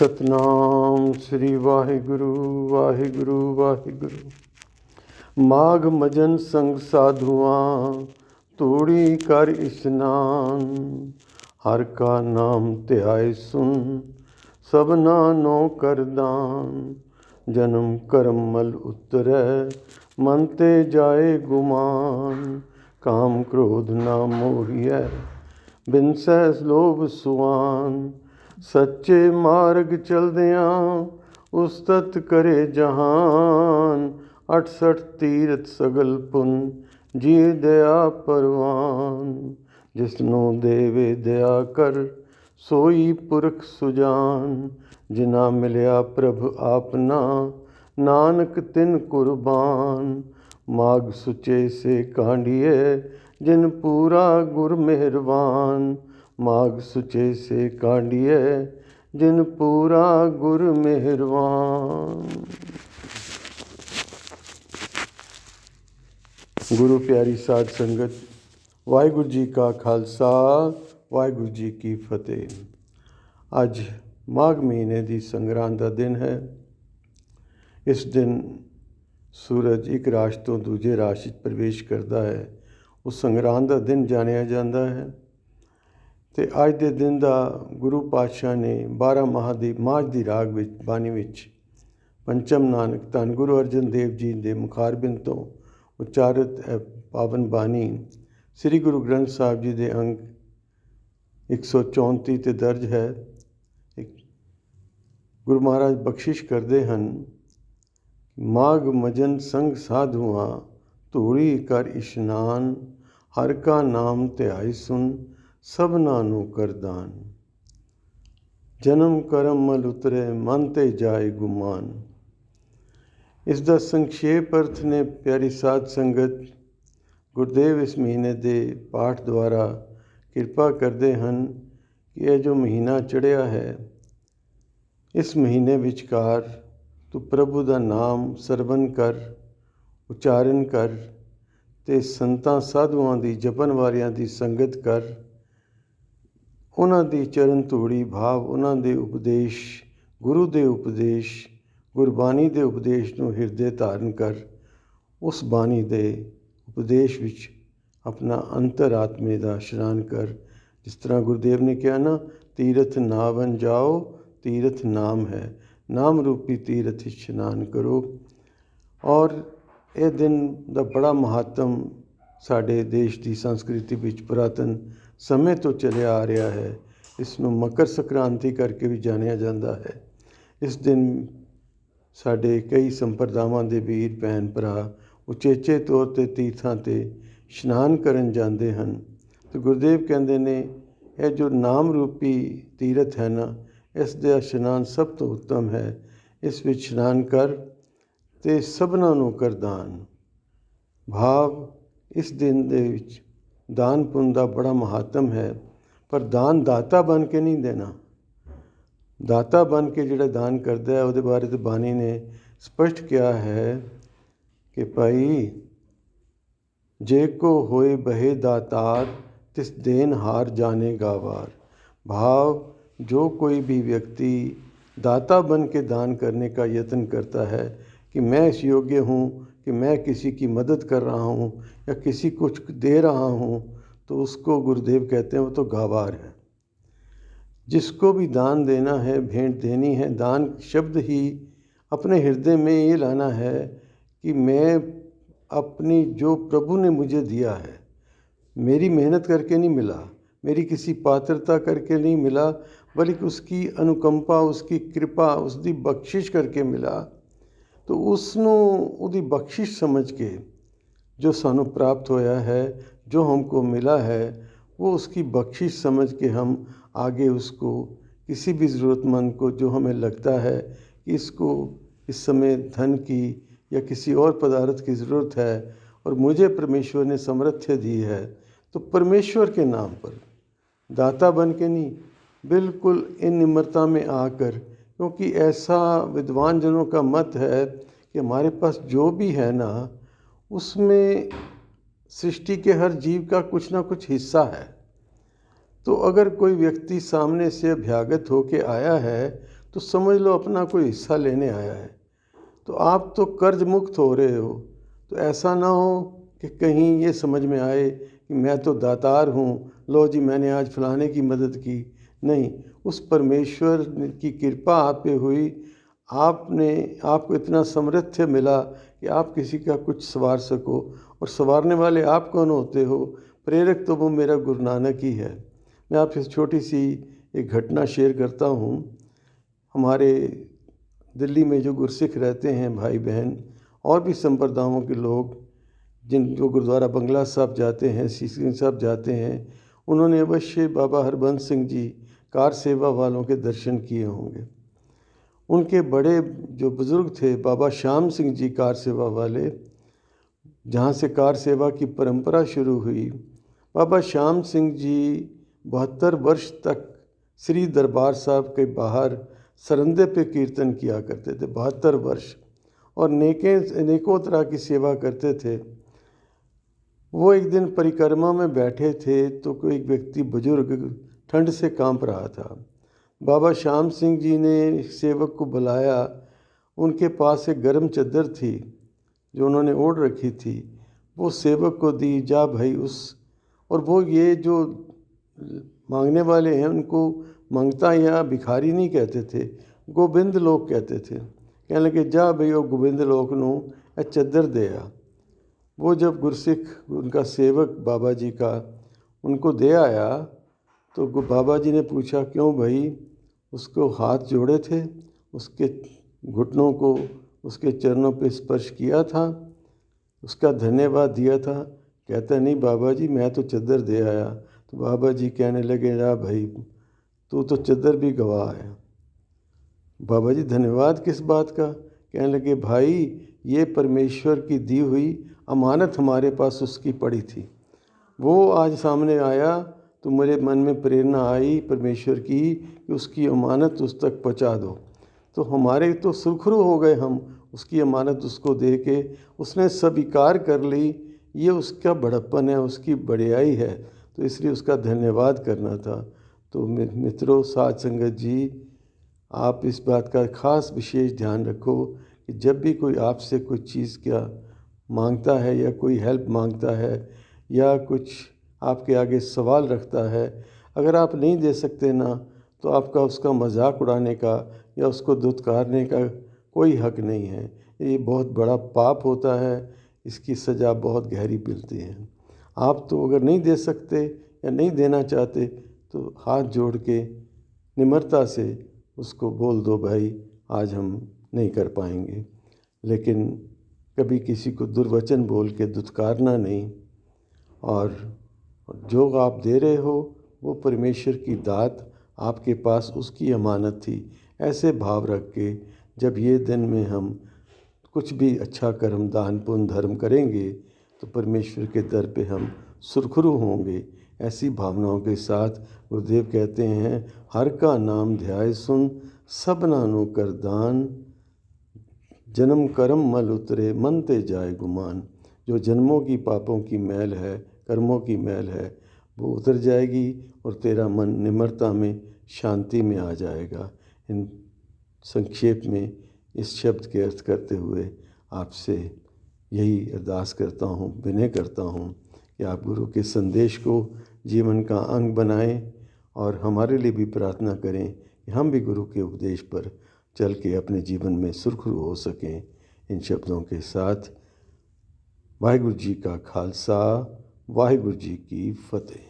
ਸਤਨਾਮ ਸ੍ਰੀ ਵਾਹਿਗੁਰੂ ਵਾਹਿਗੁਰੂ ਵਾਹਿਗੁਰੂ। ਮਾਘ ਮਜਨ ਸੰਗ ਸਾਧੂਆਂ ਤੂੜੀ ਕਰ ਇਸ਼ਨਾਨ। ਹਰ ਕਾ ਨਾਮ ਧਿਆਏ ਸੁਨ ਸਭਨਾ ਨੋ ਕਰਦਾਨ। ਜਨਮ ਕਰਮ ਮਲ ਉਤਰੈ ਮਨ ਤੇ ਜਾਏ ਗੁਮਾਨ। ਕਾਮ ਕ੍ਰੋਧ ਨਾ ਮੋਹੀਐ ਬਿਨਸੈ ਲੋਭ ਸੁਆਨ। ਸੱਚੇ ਮਾਰਗ ਚਲਦਿਆਂ ਉਸਤਤ ਕਰੇ ਜਹਾਨ। 68 ਤੀਰਥ ਸਗਲ ਪੁਨ ਜੀ ਦਇਆ ਪਰਵਾਨ। ਜਿਸਨੂੰ ਦੇਵੇ ਦਇਆ ਕਰ ਸੋਈ ਪੁਰਖ ਸੁਜਾਨ। ਜਿਨਾ ਮਿਲਿਆ ਪ੍ਰਭ ਆਪਨਾ ਨਾਨਕ ਤਿਨ ਕੁਰਬਾਨ। ਮਾਘ ਸੁਚੇ ਸੇ ਕਾਂਢੀਏ ਜਿਨ ਪੂਰਾ ਗੁਰ ਮਿਹਰਬਾਨ। ਮਾਘ ਸੁਚੇ ਸੇ ਕਾਂਢੀਏ ਜਿਨ ਪੂਰਾ ਗੁਰ ਮਿਹਰਬਾਨ। ਗੁਰੂ ਪਿਆਰੀ ਸਾਧ ਸੰਗਤ, ਵਾਹਿਗੁਰੂ ਜੀ ਕਾ ਖਾਲਸਾ ਵਾਹਿਗੁਰੂ ਜੀ ਕੀ ਫਤਿਹ। ਅੱਜ ਮਾਘ ਮਹੀਨੇ ਦੀ ਸੰਗਰਾਂਦ ਦਾ ਦਿਨ ਹੈ। ਇਸ ਦਿਨ ਸੂਰਜ ਇੱਕ ਰਾਸ਼ੀ ਤੋਂ ਦੂਜੇ ਰਾਸ਼ੀ 'ਚ ਪ੍ਰਵੇਸ਼ ਕਰਦਾ ਹੈ। ਉਹ ਸੰਗਰਾਂਦ ਦਾ ਦਿਨ ਜਾਣਿਆ ਜਾਂਦਾ ਹੈ। ਅਤੇ ਅੱਜ ਦੇ ਦਿਨ ਦਾ ਗੁਰੂ ਪਾਤਸ਼ਾਹ ਨੇ 12 ਮਾਹ ਦੀ ਮਾਝ ਦੀ ਰਾਗ ਵਿੱਚ ਬਾਣੀ ਵਿੱਚ ਪੰਚਮ ਨਾਨਕ ਧੰਨ ਗੁਰੂ ਅਰਜਨ ਦੇਵ ਜੀ ਦੇ ਮੁਖਾਰਬਿੰਦ ਤੋਂ ਉਚਾਰਿਤ ਹੈ ਪਾਵਨ ਬਾਣੀ ਸ੍ਰੀ ਗੁਰੂ ਗ੍ਰੰਥ ਸਾਹਿਬ ਜੀ ਦੇ ਅੰਗ 134 ਤੇ ਦਰਜ ਹੈ। ਗੁਰੂ ਮਹਾਰਾਜ ਬਖਸ਼ਿਸ਼ ਕਰਦੇ ਹਨ। ਮਾਘ ਮਜਨ ਸੰਗ ਸਾਧੂਆਂ ਧੂੜੀ ਕਰ ਇਸ਼ਨਾਨ। ਹਰ ਕਾ ਨਾਮ ਧਿਆਈ ਸੁਨ ਸਭਨਾ ਨੂੰ ਕਰਦਾਨ। ਜਨਮ ਕਰਮ ਮਲ ਉਤਰੇ ਮਨ ਤੇ ਜਾਏ ਗੁਮਾਨ। ਇਸ ਦਾ ਸੰਖੇਪ ਅਰਥ ਨੇ ਪਿਆਰੀ ਸਾਧ ਸੰਗਤ, ਗੁਰਦੇਵ ਇਸ ਮਹੀਨੇ ਦੇ ਪਾਠ ਦੁਆਰਾ ਕਿਰਪਾ ਕਰਦੇ ਹਨ ਕਿ ਇਹ ਜੋ ਮਹੀਨਾ ਚੜ੍ਹਿਆ ਹੈ, ਇਸ ਮਹੀਨੇ ਵਿਚਕਾਰ ਤੂੰ ਪ੍ਰਭੂ ਦਾ ਨਾਮ ਸਰਵਨ ਕਰ, ਉਚਾਰਨ ਕਰ ਅਤੇ ਸੰਤਾਂ ਸਾਧੂਆਂ ਦੀ ਜਪਣ ਵਾਲਿਆਂ ਦੀ ਸੰਗਤ ਕਰ। ਉਹਨਾਂ ਦੀ ਚਰਨ ਧੂੜੀ ਭਾਵ ਉਹਨਾਂ ਦੇ ਉਪਦੇਸ਼, ਗੁਰੂ ਦੇ ਉਪਦੇਸ਼, ਗੁਰਬਾਣੀ ਦੇ ਉਪਦੇਸ਼ ਨੂੰ ਹਿਰਦੇ ਧਾਰਨ ਕਰ। ਉਸ ਬਾਣੀ ਦੇ ਉਪਦੇਸ਼ ਵਿੱਚ ਆਪਣਾ ਅੰਤਰ-ਆਤਮੇ ਦਾ ਇਸ਼ਨਾਨ ਕਰ। ਜਿਸ ਤਰ੍ਹਾਂ ਗੁਰਦੇਵ ਨੇ ਕਿਹਾ ਨਾ, ਤੀਰਥ ਨਾਵਨ ਜਾਓ ਤੀਰਥ ਨਾਮ ਹੈ। ਨਾਮ ਰੂਪੀ ਤੀਰਥ ਇਸ਼ਨਾਨ ਕਰੋ। ਔਰ ਇਹ ਦਿਨ ਦਾ ਬੜਾ ਮਹੱਤਵ ਸਾਡੇ ਦੇਸ਼ ਦੀ ਸੰਸਕ੍ਰਿਤੀ ਵਿੱਚ ਪੁਰਾਤਨ ਸਮੇਂ ਤੋਂ ਚੱਲਿਆ ਆ ਰਿਹਾ ਹੈ। ਇਸ ਨੂੰ ਮਕਰ ਸੰਕ੍ਰਾਂਤੀ ਕਰਕੇ ਵੀ ਜਾਣਿਆ ਜਾਂਦਾ ਹੈ। ਇਸ ਦਿਨ ਸਾਡੇ ਕਈ ਸੰਪਰਦਾਵਾਂ ਦੇ ਵੀਰ ਭੈਣ ਭਰਾ ਉਚੇਚੇ ਤੌਰ 'ਤੇ ਤੀਰਥਾਂ 'ਤੇ ਇਸ਼ਨਾਨ ਕਰਨ ਜਾਂਦੇ ਹਨ। ਅਤੇ ਗੁਰਦੇਵ ਕਹਿੰਦੇ ਨੇ ਇਹ ਜੋ ਨਾਮ ਰੂਪੀ ਤੀਰਥ ਹੈ ਨਾ, ਇਸ ਦਾ ਇਸ਼ਨਾਨ ਸਭ ਤੋਂ ਉੱਤਮ ਹੈ। ਇਸ ਵਿੱਚ ਇਸ਼ਨਾਨ ਕਰ ਅਤੇ ਸਭਨਾਂ ਨੂੰ ਕਰ ਦਾਨ। ਭਾਵ ਇਸ ਦਿਨ ਦੇ ਵਿੱਚ ਦਾਨ ਪੁੰਨ ਦਾ ਬੜਾ ਮਹੱਤਵ ਹੈ। ਪਰ ਦਾਨ ਦਾਤਾ ਬਣ ਕੇ ਨਹੀਂ ਦੇਣਾ। ਦਾਤਾ ਬਣ ਕੇ ਜਿਹੜਾ ਦਾਨ ਕਰਦਾ ਹੈ ਉਹਦੇ ਬਾਰੇ ਤਾਂ ਬਾਣੀ ਨੇ ਸਪਸ਼ਟ ਕਿਹਾ ਹੈ ਕਿ ਭਾਈ ਜੇ ਕੋ ਹੋਏ ਬਹੇ ਦਾਤਾਰ ਤਿਸ ਦੇਨ ਹਾਰ ਜਾਣੇ ਗਾਵਾਰ। भाव जो कोई भी व्यक्ति दाता बन के दान करने का यत्न करता है कि मैं इस योग्य हूँ कि मैं किसी की मदद कर रहा हूँ या किसी कुछ दे रहा हूँ, तो उसको गुरुदेव कहते हैं वो तो गावार है। जिसको भी दान देना है, भेंट देनी है, दान शब्द ही अपने हृदय में ये लाना है कि मैं अपनी जो प्रभु ने मुझे दिया है, मेरी मेहनत करके नहीं मिला, मेरी किसी पात्रता करके नहीं मिला, बल्कि उसकी अनुकंपा, उसकी कृपा, उसकी बख्शिश करके मिला। तो उसनों उदी बख्शिश समझ के जो सानू प्राप्त होया है, जो हमको मिला है, वो उसकी बख्शिश समझ के हम आगे उसको किसी भी ज़रूरतमंद को जो हमें लगता है कि इसको इस समय धन की या किसी और पदार्थ की ज़रूरत है और मुझे परमेश्वर ने सामर्थ्य दी है, तो परमेश्वर के नाम पर दाता बन के नहीं, बिल्कुल इन निम्रता में आकर, क्योंकि ऐसा विद्वान जनों का मत है कि हमारे पास जो भी है ना, उसमें सृष्टि के हर जीव का कुछ ना कुछ हिस्सा है। तो अगर कोई व्यक्ति सामने से अभ्यागत होके आया है तो समझ लो अपना कोई हिस्सा लेने आया है। तो आप तो कर्ज मुक्त हो रहे हो, तो ऐसा ना हो कि कहीं ये समझ में आए कि मैं तो दातार हूँ, लो जी मैंने आज फलाने की मदद की। नहीं, उस परमेश्वर की कृपा आप पे हुई, आपको इतना सामर्थ्य मिला कि आप किसी का कुछ संवार सको। और संवारने वाले आप कौन होते हो? प्रेरक तो वो मेरा गुरु नानक ही है। मैं आपसे छोटी सी एक घटना शेयर करता हूँ। हमारे दिल्ली में जो गुरसिख रहते हैं भाई बहन और भी संप्रदायों के लोग, जिन जो गुरुद्वारा बंगला साहब जाते हैं, सीसिंग साहब जाते हैं, उन्होंने अवश्य बाबा हरबंस सिंह जी कार सेवा वालों के दर्शन किए होंगे। उनके बड़े जो बुज़ुर्ग थे बाबा श्याम सिंह जी कार सेवा वाले, जहाँ से कार सेवा की परंपरा शुरू हुई, बाबा श्याम सिंह जी 72 वर्ष तक श्री दरबार साहब के बाहर सरंदे पे कीर्तन किया करते थे। 72 वर्ष, और नेकों तरह की सेवा करते थे। वो एक दिन परिक्रमा में बैठे थे तो कोई एक व्यक्ति बुजुर्ग ठंड से कांप रहा था। बाबा श्याम सिंह जी ने सेवक को बुलाया। उनके पास एक गर्म चद्दर थी जो उन्होंने ओढ़ रखी थी, वो सेवक को दी। जा भाई और वो ये जो मांगने वाले हैं उनको मंगता या भिखारी नहीं कहते थे, गोबिंद लोग कहते थे। कहने लगे जा भाई वो गोबिंद लोग नू ए चद्दर दे आ। वो जब गुरसिख उनका सेवक बाबा जी का उनको दे आया तो बाबा जी ने पूछा क्यों भाई? उसको हाथ जोड़े थे, उसके घुटनों को उसके चरणों पे स्पर्श किया था, उसका धन्यवाद दिया था। कहता नहीं बाबा जी मैं तो चद्दर दे आया। तो बाबा जी कहने लगे जा भाई तू तो चद्दर भी गवा आया। बाबा जी धन्यवाद किस बात का? कहने लगे भाई ये परमेश्वर की दी हुई अमानत हमारे पास उसकी पड़ी थी, वो आज सामने आया तो मेरे मन में प्रेरणा आई परमेश्वर की कि उसकी अमानत उस तक पहुंचा दो। तो हमारे तो सुरखरू हो गए, हम उसकी अमानत उसको दे के उसने स्वीकार कर ली। ये उसका बड़प्पन है, उसकी बढ़ियाई है, तो इसलिए उसका धन्यवाद करना था। तो मित्रों, साध संगत जी, आप इस बात का खास विशेष ध्यान रखो कि जब भी कोई आपसे कोई चीज़ क्या मांगता है या कोई हेल्प मांगता है या कुछ आपके आगे सवाल रखता है, अगर आप नहीं दे सकते ना तो आपका उसका मजाक उड़ाने का या उसको धुतकारने का कोई हक नहीं है। ये बहुत बड़ा पाप होता है, इसकी सज़ा बहुत गहरी मिलती है। आप तो अगर नहीं दे सकते या नहीं देना चाहते तो हाथ जोड़ के निम्रता से उसको बोल दो भाई आज हम नहीं कर पाएंगे। लेकिन कभी किसी को दुर्वचन बोल के धुतकारना नहीं। और जो आप दे रहे हो वो परमेश्वर की दात आपके पास उसकी अमानत थी। ऐसे भाव रख के जब ये दिन में हम कुछ भी अच्छा कर्म दान पुण्य धर्म करेंगे तो परमेश्वर के दर पे हम सुरखरू होंगे। ऐसी भावनाओं के साथ गुरुदेव कहते हैं हर का नाम ध्याय सुन सबना नु कर दान, जन्म कर्म मल उतरे मन ते जाए गुमान। जो जन्मों की पापों की मैल है, कर्मों की मैल है, वो उतर जाएगी और तेरा मन निम्रता में शांति में आ जाएगा। इन संक्षेप में इस शब्द के अर्थ करते हुए आपसे यही अरदास करता हूँ, विनय करता हूँ कि आप गुरु के संदेश को जीवन का अंग बनाएं और हमारे लिए भी प्रार्थना करें कि हम भी गुरु के उपदेश पर चल के अपने जीवन में सुरखरू हो सकें। इन शब्दों के साथ वाहिगुरु जी का खालसा, वाहिगुरु जी की फतेह।